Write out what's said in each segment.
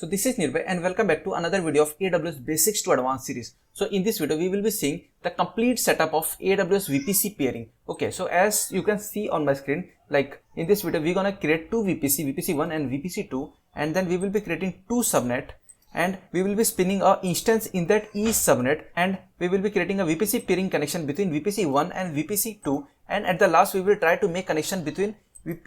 So this is Nirbhay and welcome back to another video of AWS Basics to Advanced series. So in this video we will be seeing the complete setup of AWS VPC peering. Okay, so as you can see on my screen, like in this video we're gonna create two VPC, VPC1 and VPC2, and then we will be creating two subnet, and we will be spinning a instance in that each subnet, and we will be creating a VPC peering connection between VPC1 and VPC2, and at the last we will try to make connection between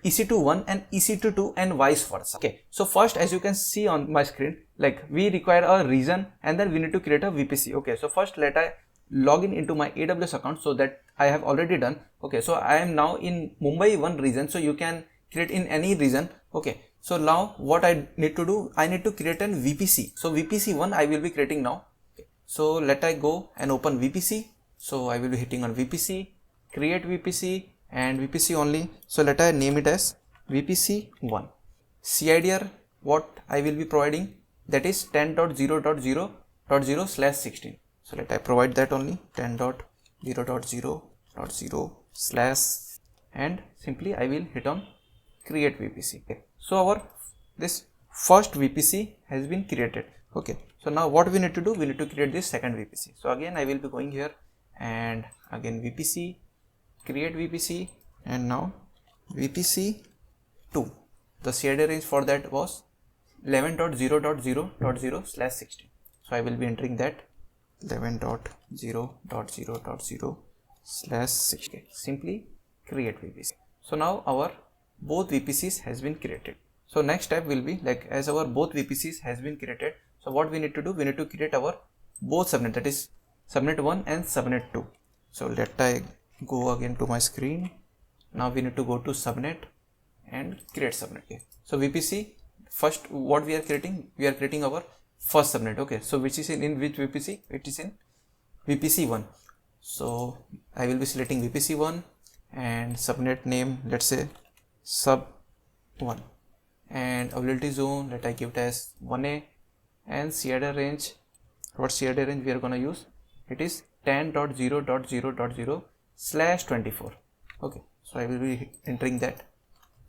EC2 1 and EC2 2 and vice versa. Okay, so first, as you can see on my screen, like we require a region and then we need to create a VPC. Okay, so first let I log in into my AWS account, so that I have already done. Okay, so I am now in Mumbai 1 region, so you can create in any region. Okay, so now what I need to do, I need to create an VPC. So VPC1 I will be creating now. Okay, so let I go and open VPC. So I will be hitting on VPC, create VPC and VPC only. So let I name it as VPC1. CIDR what I will be providing, that is 10.0.0.0/16. So let I provide that only, 10.0.0.0/ and simply I will hit on create VPC. Okay, so our this first VPC has been created. Okay, so now what we need to do, we need to create this second VPC. So again I will be going here and again VPC, create VPC, and now VPC2. The CID range for that was 11.0.0.0/16. So I will be entering that 11.0.0.0/16. Simply create VPC. So now our both VPCs has been created. So next step will be, like, as our both VPCs has been created, so what we need to do, we need to create our both subnet, that is subnet 1 and subnet 2. So let I go again to my screen. Now we need to go to subnet and create subnet. Okay, so VPC, first what we are creating, we are creating our first subnet. Okay, so which is in which VPC, it is in VPC1. so I will be selecting VPC1 and subnet name, let's say sub1, and availability zone, let I give it as 1A, and CIDR range, what CIDR range we are going to use, it is 10.0.0.0/24. Okay, so I will be entering that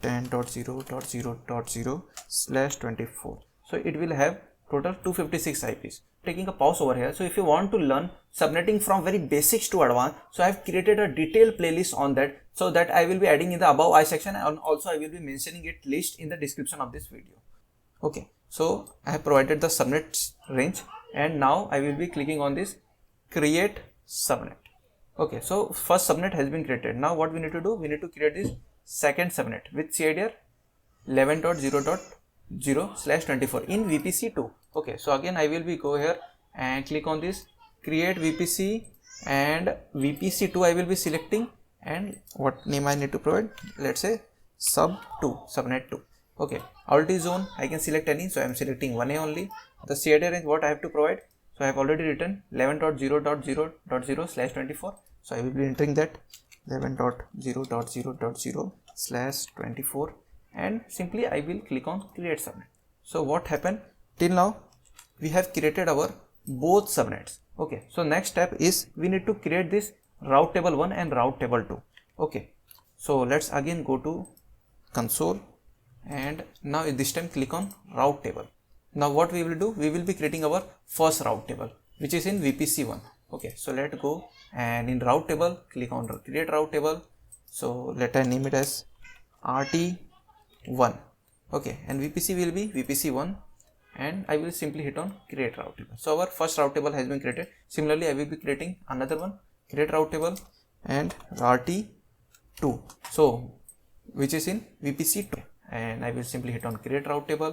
10.0.0.0/24. so it will have total 256 IPs. Taking a pause over here. So if you want to learn subnetting from very basics to advanced, so I have created a detailed playlist on that, so that I will be adding in the above I section, and also I will be mentioning it list in the description of this video. Okay, so I have provided the subnet range, and now I will be clicking on this create subnet. Okay, so first subnet has been created. Now what we need to do, we need to create this second subnet with CIDR 11.0.0/24 in VPC2. Okay, so again I will be go here and click on this create VPC, and VPC2 I will be selecting, and what name I need to provide, let's say sub2, subnet 2. Okay, availability zone I can select any, so I am selecting 1A only. The CIDR range what I have to provide, so I have already written 11.0.0.0/24. so I will be entering that 11.0.0.0/24, and simply I will click on create subnet. So what happened, till now we have created our both subnets. Okay, so next step is we need to create this route table 1 and route table 2. Okay, so let's again go to console, and now this time click on route table. Now what we will do, we will be creating our first route table, which is in VPC1. Okay, so let's go, and in route table click on create route table. So let I name it as RT1. Okay, and VPC will be VPC1, and I will simply hit on create route table. So our first route table has been created. Similarly I will be creating another one, create route table, and RT2, so which is in VPC2, and I will simply hit on create route table.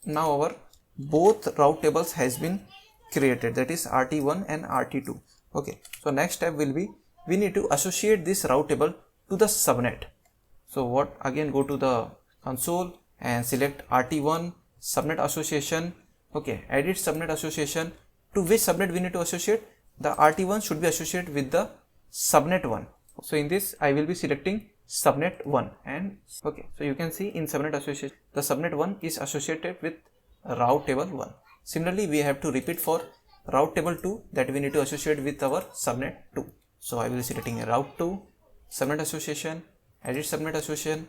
Now our both route tables has been created, that is RT1 and RT2. Okay, so next step will be, we need to associate this route table to the subnet. So what, again go to the console and select RT1 subnet association. Okay, edit subnet association. To which subnet we need to associate, the RT1 should be associated with the subnet 1. So in this I will be selecting subnet 1, and okay, so you can see in subnet association the subnet 1 is associated with route table 1. Similarly we have to repeat for route table 2, that we need to associate with our subnet 2. So I will be selecting a route 2 subnet association, edit subnet association,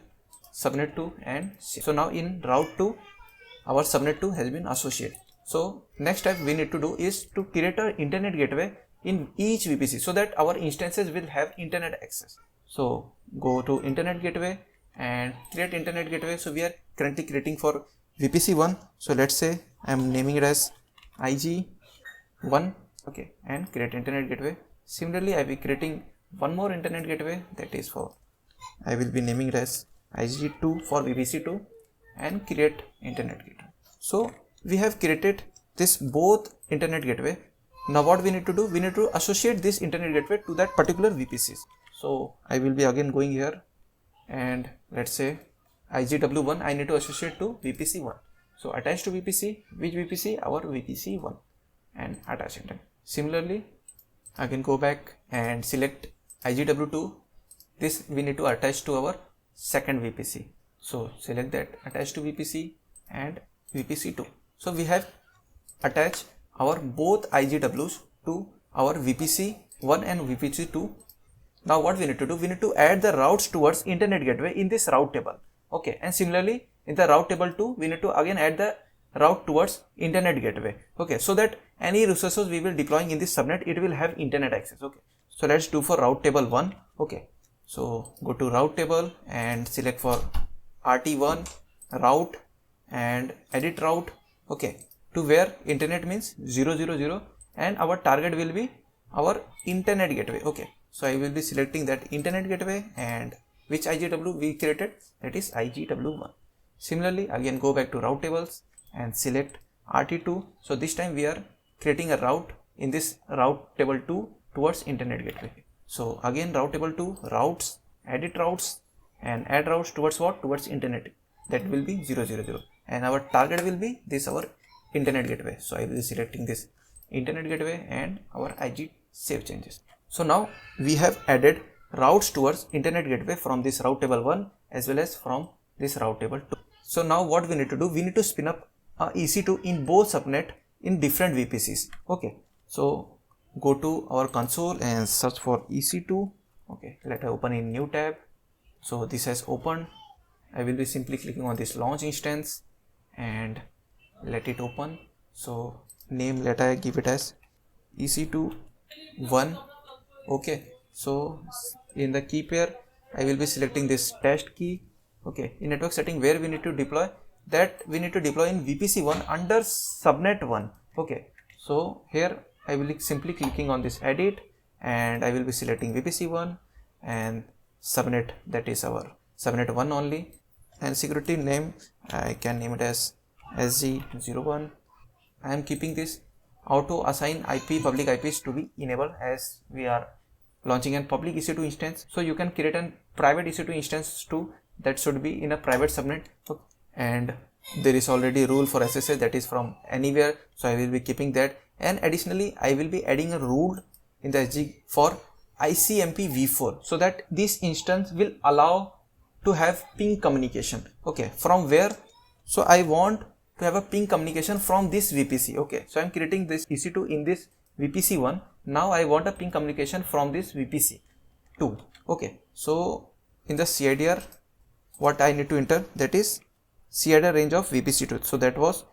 subnet 2, and so now in route 2 our subnet 2 has been associated. So next step we need to do is to create an internet gateway in each VPC so that our instances will have internet access. So go to internet gateway and create internet gateway. So we are currently creating for VPC 1. So let's say I am naming it as IG1, okay, and create internet gateway. Similarly, I will be creating one more internet gateway, that is for, I will be naming it as IG2 for VPC 2 and create internet gateway. So we have created this both internet gateway. Now what we need to do, we need to associate this internet gateway to that particular VPCs. So I will be again going here and let's say IGW1 I need to associate to VPC1. So attach to VPC, which VPC? Our VPC1, and attach it. Similarly, I can go back and select IGW2. This we need to attach to our second VPC. So select that, attach to VPC and VPC2. So we have attached our both IGWs to our VPC1 and VPC2. Now what we need to do, we need to add the routes towards internet gateway in this route table. Okay, and similarly in the route table 2 we need to again add the route towards internet gateway. Okay, so that any resources we will deploying in this subnet, it will have internet access. Okay, so let's do for route table 1. Okay, so go to route table and select for RT1 route and edit route. Okay, to where internet means 000 and our target will be our internet gateway. Okay, so I will be selecting that internet gateway and which IGW we created, that is IGW1. Similarly, again go back to route tables and select RT2. So this time we are creating a route in this route table 2 towards internet gateway. So again route table 2 routes, edit routes and add routes towards what? Towards internet. That will be 000 and our target will be this our internet gateway. So I will be selecting this internet gateway and our IG save changes. So now we have added routes towards internet gateway from this route table 1 as well as from this route table 2. So now what we need to do, we need to spin up a EC2 in both subnet in different VPCs. Okay, so go to our console and search for EC2. Okay, let us open in new tab. So this has opened. I will be simply clicking on this launch instance and let it open. So name, let I give it as EC2 1. Okay, so in the key pair I will be selecting this test key. Okay, in network setting where we need to deploy, that we need to deploy in VPC1 under subnet 1. Okay, so here I will be simply clicking on this edit and I will be selecting VPC1 and subnet, that is our subnet 1 only, and security name I can name it as SG01. I am keeping this auto assign IP public IPs to be enabled as we are launching a public EC2 instance. So you can create a private EC2 instance too, that should be in a private subnet. And there is already rule for SSH, that is from anywhere. So I will be keeping that, and additionally I will be adding a rule in the SG for ICMP v4 so that this instance will allow to have ping communication. Okay, from where? So I want to have a ping communication from this VPC. Okay, so I am creating this EC2 in this VPC1. Now I want a ping communication from this VPC2. Okay, so in the CIDR what I need to enter, that is CIDR range of VPC2. So that was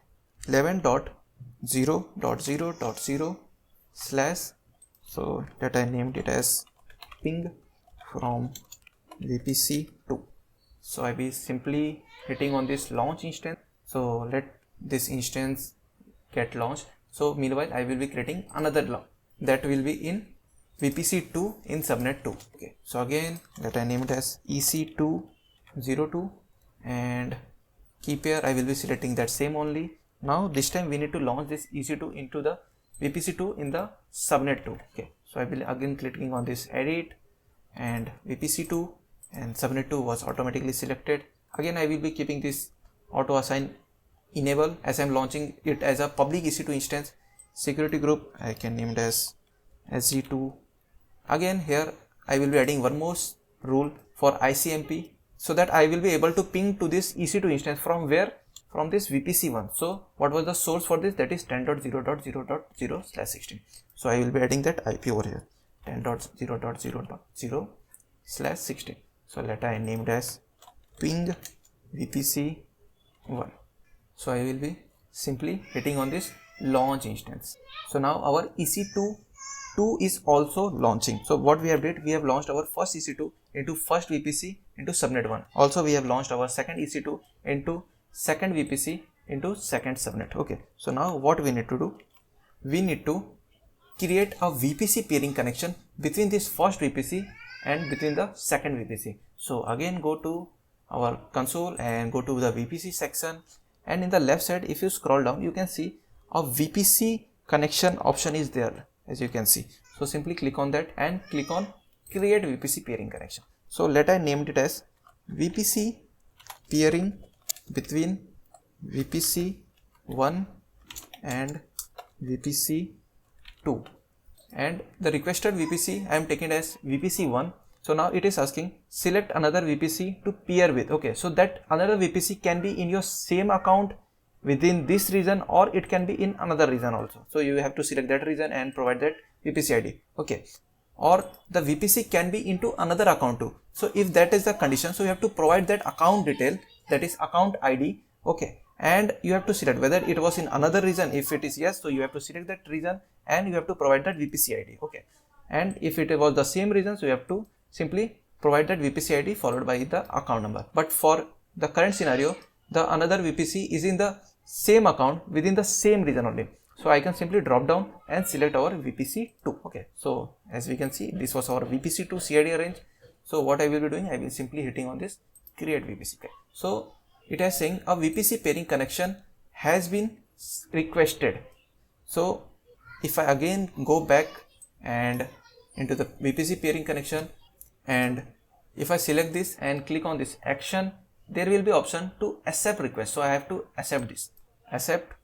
11.0.0.0 slash, so that I named it as ping from VPC2. So I will be simply hitting on this launch instance. So let this instance get launched. So meanwhile I will be creating another launch that will be in VPC2 in subnet 2. Okay, so again let I name it as EC202 and key pair I will be selecting that same only. Now this time we need to launch this EC2 into the VPC2 in the subnet 2. Okay, so I will again clicking on this edit and VPC2 and subnet 2 was automatically selected. Again I will be keeping this auto assign enable as I am launching it as a public EC2 instance. Security group I can name it as SG2. Again here I will be adding one more rule for ICMP so that I will be able to ping to this EC2 instance from where? From this VPC1. So what was the source for this? That is 10.0.0.0/16. So I will be adding that IP over here, 10.0.0.0/16. So let I named as ping VPC1. So I will be simply hitting on this launch instance. So now our EC2 is also launching. So what we have did, we have launched our first EC2 into first VPC into subnet 1. Also we have launched our second EC2 into second VPC into second subnet. Okay, so now what we need to do, we need to create a VPC peering connection between this first VPC and between the second VPC. So again go to our console and go to the VPC section, and in the left side if you scroll down, you can see a VPC connection option is there, as you can see. So simply click on that and click on create VPC peering connection. So let I named it as VPC peering between VPC 1 and VPC 2, and the requested VPC I am taking as VPC 1. So now it is asking select another VPC to peer with. Okay, so that another VPC can be in your same account within this region, or it can be in another region also. So you have to select that region and provide that VPC ID. Okay, or the VPC can be into another account too. So if that is the condition, so you have to provide that account detail, that is account ID. Okay, and you have to select whether it was in another region. If it is yes, so you have to select that region and you have to provide that VPC ID. Okay, and if it was the same region, so you have to simply provide that VPC ID followed by the account number. But for the current scenario, the another VPC is in the same account within the same region only. So I can simply drop down and select our VPC 2. Okay, so as we can see, this was our VPC 2 CID range. So what I will be doing, I will simply hitting on this create VPC. Okay, so it is saying a VPC peering connection has been requested. So if I again go back and into the VPC peering connection, and if I select this and click on this action, there will be option to accept request. So I have to accept this, accept.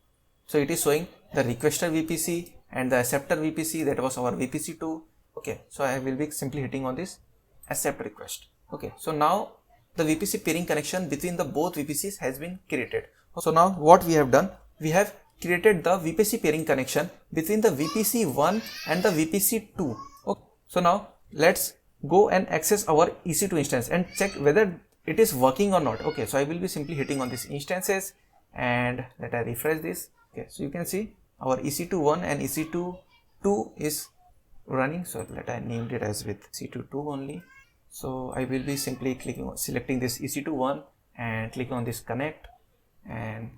So it is showing the requester VPC and the acceptor VPC, that was our VPC 2. Okay, so I will be simply hitting on this accept request. Okay, so now the VPC peering connection between the both VPCs has been created. So now what we have done, we have created the VPC peering connection between the VPC 1 and the VPC 2. Okay, so now let's go and access our EC2 instance and check whether it is working or not. Okay, so I will be simply hitting on this instances and let I refresh this. Okay, so you can see our EC2 1 and EC2 2 is running. So let I named it as with EC2 2 only. So I will be simply clicking on selecting this EC2 1 and click on this connect, and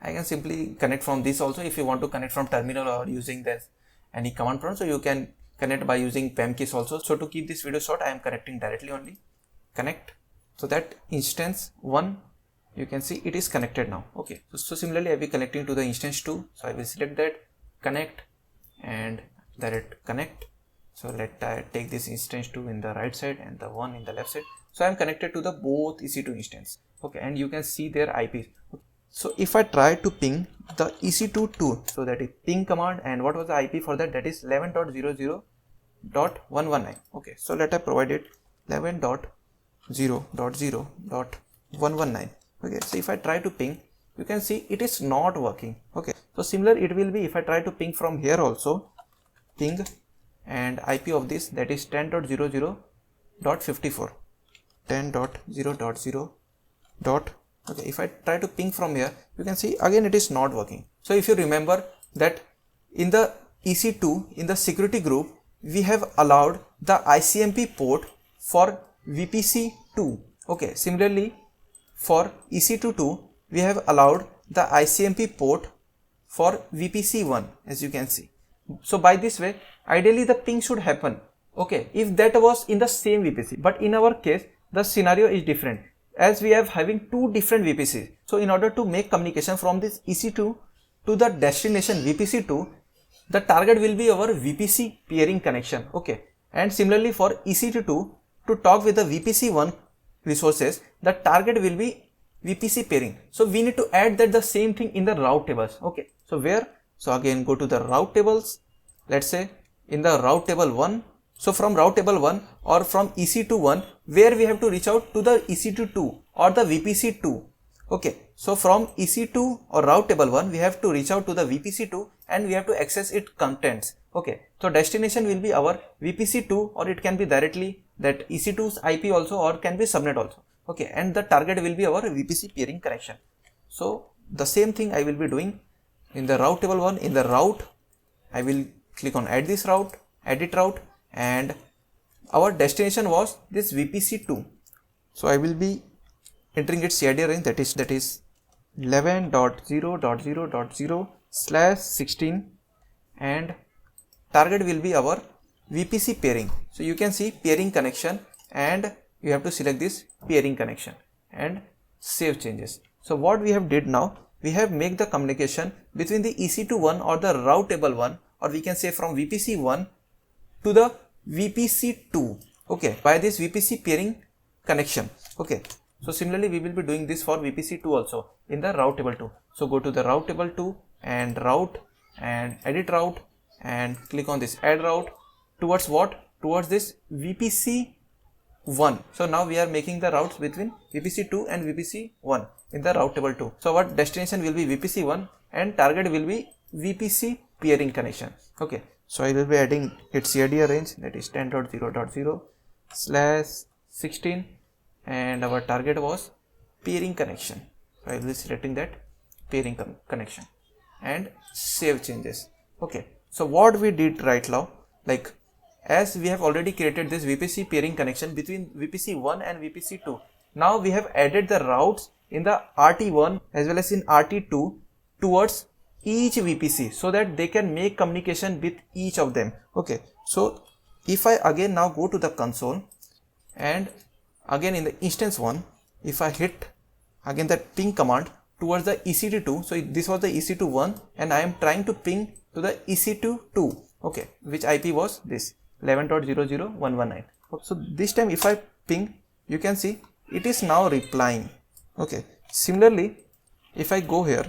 I can simply connect from this also. If you want to connect from terminal or using this any command prompt, so you can connect by using PEM keys also. So to keep this video short, I am connecting directly only. Connect. So that instance 1, you can see it is connected now. Okay, so similarly I will be connecting to the instance 2. So I will select that, connect, and direct connect. So let I take this instance 2 in the right side and the 1 in the left side. So I am connected to the both EC2 instance. Okay, and you can see their IPs. Okay. So if I try to ping the EC2 2, so that is ping command, and what was the IP for that? That is 11.00.119. Okay, so let I provide it 11.0.0.119. Okay, so if I try to ping, you can see it is not working. Okay, so similar it will be if I try to ping from here also, ping and IP of this, that is 10.00.54, 10.0.0. Okay, if I try to ping from here, you can see again it is not working. So if you remember that in the EC2, in the security group, we have allowed the ICMP port for VPC 2. Okay, similarly for EC2 2, we have allowed the ICMP port for VPC 1, as you can see. So by this way, ideally the ping should happen. Okay, if that was in the same VPC, but in our case, the scenario is different, as we have having two different VPCs. So in order to make communication from this EC2 to the destination VPC 2, the target will be our VPC peering connection. Okay, and similarly for EC2 2, to talk with the VPC 1 resources, the target will be VPC peering. So we need to add that the same thing in the route tables. Okay, so where? So again go to the route tables. Let's say in the route table 1. So from route table 1 or from EC2 1, where we have to reach out to the EC2 2 or the VPC 2. Okay, so from EC2 or route table 1, we have to reach out to the VPC 2 and we have to access its contents. Okay, so destination will be our VPC 2, or it can be directly that EC2's IP also, or can be subnet also. Okay, and the target will be our VPC peering connection. So the same thing I will be doing in the route table 1. In the route, I will click on add this route, edit route, and our destination was this VPC 2. So I will be entering its CID range, that is 11.0.0.0/16, and target will be our VPC pairing. So you can see peering connection, and you have to select this peering connection and save changes. So what we have did now, we have make the communication between the EC2 1 or the route table 1, or we can say from VPC 1 to the VPC 2, okay, by this VPC peering connection. Okay, so similarly we will be doing this for VPC 2 also in the route table 2. So go to the route table 2 and route and edit route and click on this add route towards what? Towards this VPC 1. So now we are making the routes between VPC 2 and VPC 1 in the route table 2. So our destination will be VPC 1 and target will be VPC peering connection. Okay, so I will be adding its CID range, that is 10.0.0/16, and our target was peering connection. So I will be selecting that peering connection and save changes. Okay, so what we did right now, like as we have already created this VPC peering connection between VPC 1 and VPC 2, now we have added the routes in the RT1 as well as in RT2 towards each VPC so that they can make communication with each of them. Okay, so if I again now go to the console and again in the instance 1, if I hit again that ping command towards the EC2, so this was the EC2 1 and I am trying to ping to the EC2 2, okay, which IP was this 11.0.0.119. So this time if I ping, you can see it is now replying. Okay, similarly if I go here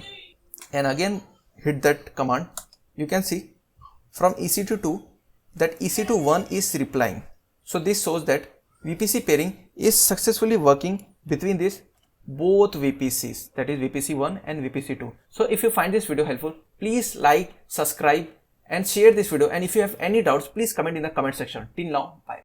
and again hit that command, you can see from EC2 2 that EC2 1 is replying. So this shows that VPC pairing is successfully working between these both VPCs, that is VPC 1 and VPC 2. So if you find this video helpful, please like, subscribe and share this video, and if you have any doubts, please comment in the comment section. Till now, bye.